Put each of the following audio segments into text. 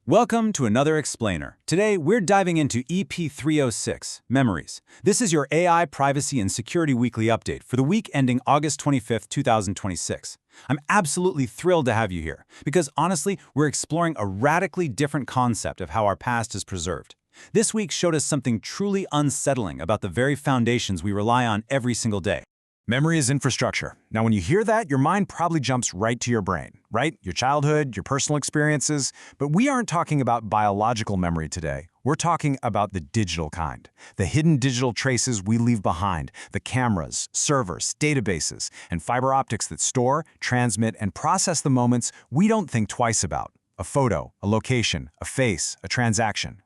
Welcome to another Explainer. Today, we're diving into EP306, Memories. This is your AI Privacy and Security Weekly Update for the week ending August 25th, 2026. I'm absolutely thrilled to have you here, because honestly, we're exploring a radically different concept of how our past is preserved. This week showed us something truly unsettling about the very foundations we rely on every single day. Memory is infrastructure. Now, when you hear that, your mind probably jumps right to your brain, right? Your childhood, your personal experiences. But we aren't talking about biological memory today. We're talking about the digital kind, the hidden digital traces we leave behind, the cameras, servers, databases, and fiber optics that store, transmit, and process the moments we don't think twice about. A photo, a location, a face, a transaction.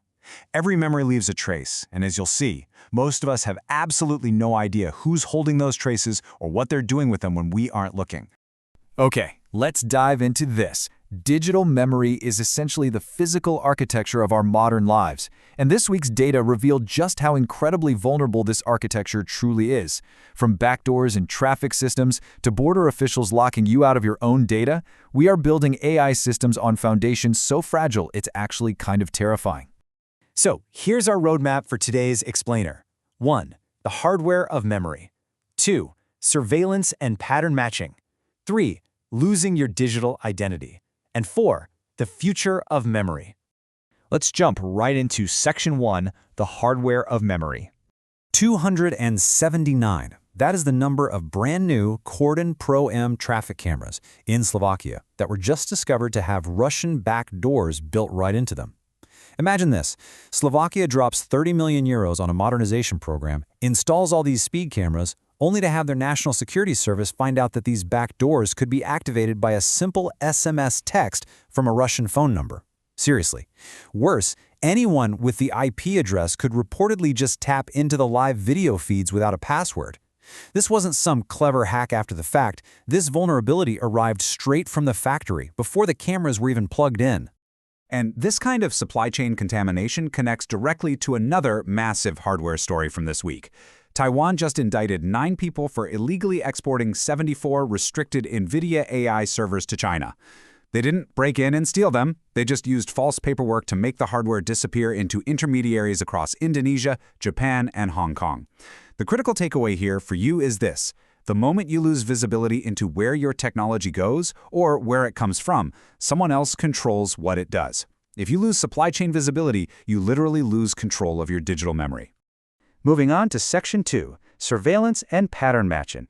Every memory leaves a trace, and as you'll see, most of us have absolutely no idea who's holding those traces or what they're doing with them when we aren't looking. Okay, let's dive into this. Digital memory is essentially the physical architecture of our modern lives, and this week's data revealed just how incredibly vulnerable this architecture truly is. From backdoors in traffic systems to border officials locking you out of your own data, we are building AI systems on foundations so fragile it's actually kind of terrifying. So, here's our roadmap for today's Explainer. 1. The hardware of memory. 2. Surveillance and pattern matching. 3. Losing your digital identity. And 4. The future of memory. Let's jump right into Section 1, the hardware of memory. 279. That is the number of brand new Cordon Pro M traffic cameras in Slovakia that were just discovered to have Russian backdoors built right into them. Imagine this. Slovakia drops 30 million euros on a modernization program, installs all these speed cameras, only to have their national security service find out that these back doors could be activated by a simple SMS text from a Russian phone number. Seriously. Worse, anyone with the IP address could reportedly just tap into the live video feeds without a password. This wasn't some clever hack after the fact. This vulnerability arrived straight from the factory before the cameras were even plugged in. And this kind of supply chain contamination connects directly to another massive hardware story from this week. Taiwan just indicted 9 people for illegally exporting 74 restricted NVIDIA AI servers to China. They didn't break in and steal them. They just used false paperwork to make the hardware disappear into intermediaries across Indonesia, Japan, and Hong Kong. The critical takeaway here for you is this. The moment you lose visibility into where your technology goes or where it comes from, someone else controls what it does. If you lose supply chain visibility, you literally lose control of your digital memory. Moving on to Section 2, Surveillance and Pattern Matching.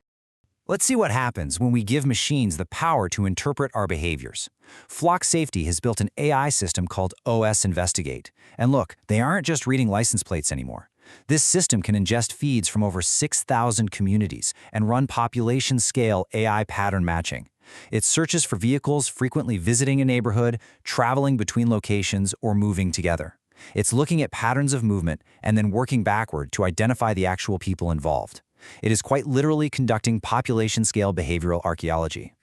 Let's see what happens when we give machines the power to interpret our behaviors. Flock Safety has built an AI system called OS Investigate. And look, they aren't just reading license plates anymore. This system can ingest feeds from over 6,000 communities and run population-scale AI pattern matching. It searches for vehicles frequently visiting a neighborhood, traveling between locations, or moving together. It's looking at patterns of movement and then working backward to identify the actual people involved. It is quite literally conducting population-scale behavioral archaeology.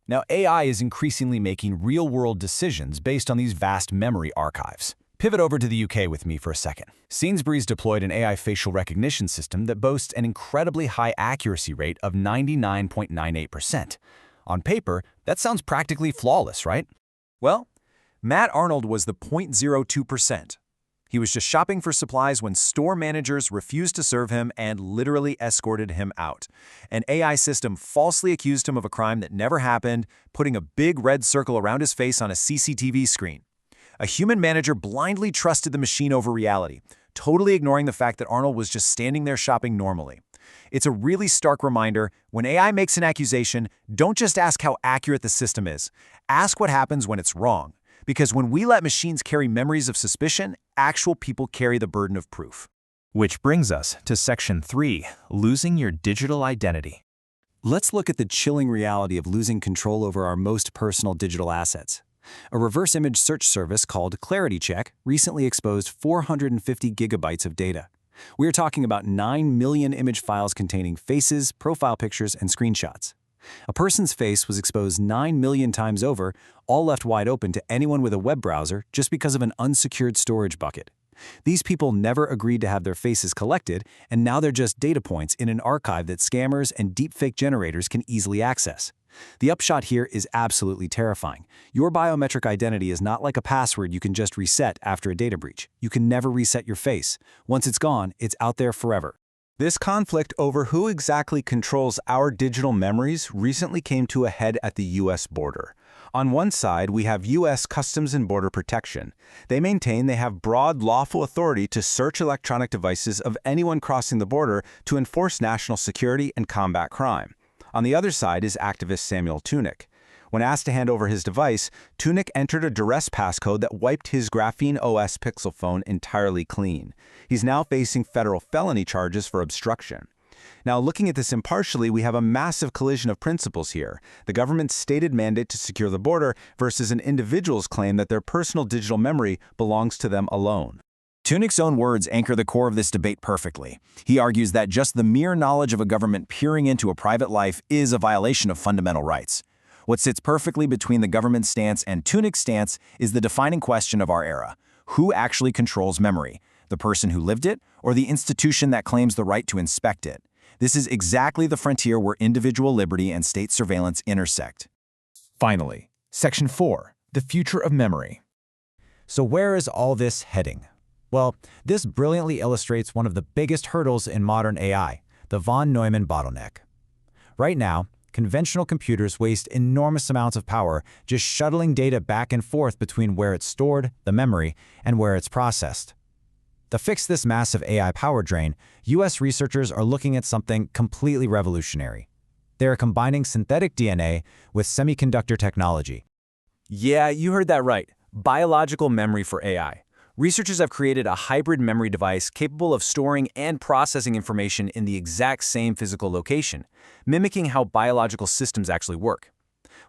Now, AI is increasingly making real-world decisions based on these vast memory archives. Pivot over to the UK with me for a second. Sainsbury's deployed an AI facial recognition system that boasts an incredibly high accuracy rate of 99.98%. On paper, that sounds practically flawless, right? Well, Matt Arnold was the 0.02%. He was just shopping for supplies when store managers refused to serve him and literally escorted him out. An AI system falsely accused him of a crime that never happened, putting a big red circle around his face on a CCTV screen. A human manager blindly trusted the machine over reality, totally ignoring the fact that Arnold was just standing there shopping normally. It's a really stark reminder, when AI makes an accusation, don't just ask how accurate the system is. Ask what happens when it's wrong. Because when we let machines carry memories of suspicion, actual people carry the burden of proof. Which brings us to Section 3, Losing Your Digital Identity. Let's look at the chilling reality of losing control over our most personal digital assets. A reverse image search service called ClarityCheck recently exposed 450 gigabytes of data. We're talking about 9 million image files containing faces, profile pictures, and screenshots. A person's face was exposed 9 million times over, all left wide open to anyone with a web browser just because of an unsecured storage bucket. These people never agreed to have their faces collected, and now they're just data points in an archive that scammers and deepfake generators can easily access. The upshot here is absolutely terrifying. Your biometric identity is not like a password you can just reset after a data breach. You can never reset your face. Once it's gone, it's out there forever. This conflict over who exactly controls our digital memories recently came to a head at the U.S. border. On one side, we have U.S. Customs and Border Protection. They maintain they have broad lawful authority to search electronic devices of anyone crossing the border to enforce national security and combat crime. On the other side is activist Samuel Tunick. When asked to hand over his device, Tunick entered a duress passcode that wiped his Graphene OS Pixel phone entirely clean. He's now facing federal felony charges for obstruction. Now, looking at this impartially, we have a massive collision of principles here. The government's stated mandate to secure the border versus an individual's claim that their personal digital memory belongs to them alone. Tunick's own words anchor the core of this debate perfectly. He argues that just the mere knowledge of a government peering into a private life is a violation of fundamental rights. What sits perfectly between the government's stance and Tunick's stance is the defining question of our era. Who actually controls memory? The person who lived it, or the institution that claims the right to inspect it? This is exactly the frontier where individual liberty and state surveillance intersect. Finally, Section 4, the future of memory. So where is all this heading? Well, this brilliantly illustrates one of the biggest hurdles in modern AI, the von Neumann bottleneck. Right now, conventional computers waste enormous amounts of power just shuttling data back and forth between where it's stored, the memory, and where it's processed. To fix this massive AI power drain, US researchers are looking at something completely revolutionary. They are combining synthetic DNA with semiconductor technology. Yeah, you heard that right. Biological memory for AI. Researchers have created a hybrid memory device capable of storing and processing information in the exact same physical location, mimicking how biological systems actually work.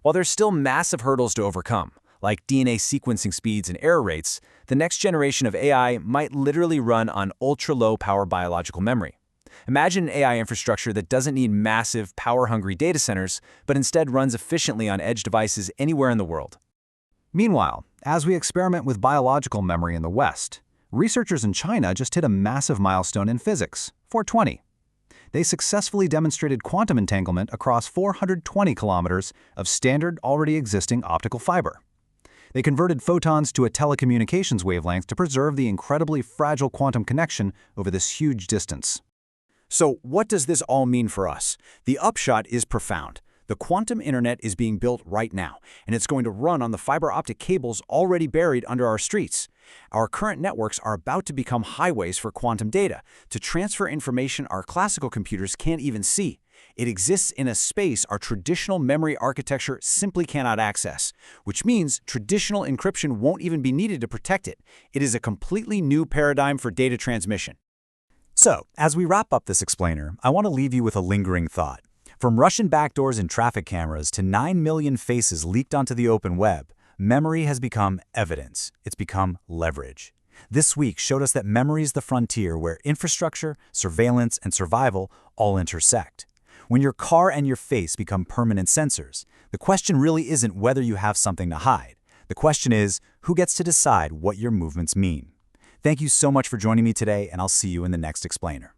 While there's still massive hurdles to overcome, like DNA sequencing speeds and error rates, the next generation of AI might literally run on ultra-low power biological memory. Imagine an AI infrastructure that doesn't need massive, power-hungry data centers, but instead runs efficiently on edge devices anywhere in the world. Meanwhile, as we experiment with biological memory in the West, researchers in China just hit a massive milestone in physics, 420. They successfully demonstrated quantum entanglement across 420 kilometers of standard, already existing optical fiber. They converted photons to a telecommunications wavelength to preserve the incredibly fragile quantum connection over this huge distance. So what does this all mean for us? The upshot is profound. The quantum internet is being built right now, and it's going to run on the fiber optic cables already buried under our streets. Our current networks are about to become highways for quantum data, to transfer information our classical computers can't even see. It exists in a space our traditional memory architecture simply cannot access, which means traditional encryption won't even be needed to protect it. It is a completely new paradigm for data transmission. So, as we wrap up this explainer, I want to leave you with a lingering thought. From Russian backdoors and traffic cameras to 9 million faces leaked onto the open web, memory has become evidence. It's become leverage. This week showed us that memory is the frontier where infrastructure, surveillance, and survival all intersect. When your car and your face become permanent sensors, the question really isn't whether you have something to hide. The question is, who gets to decide what your movements mean? Thank you so much for joining me today, and I'll see you in the next explainer.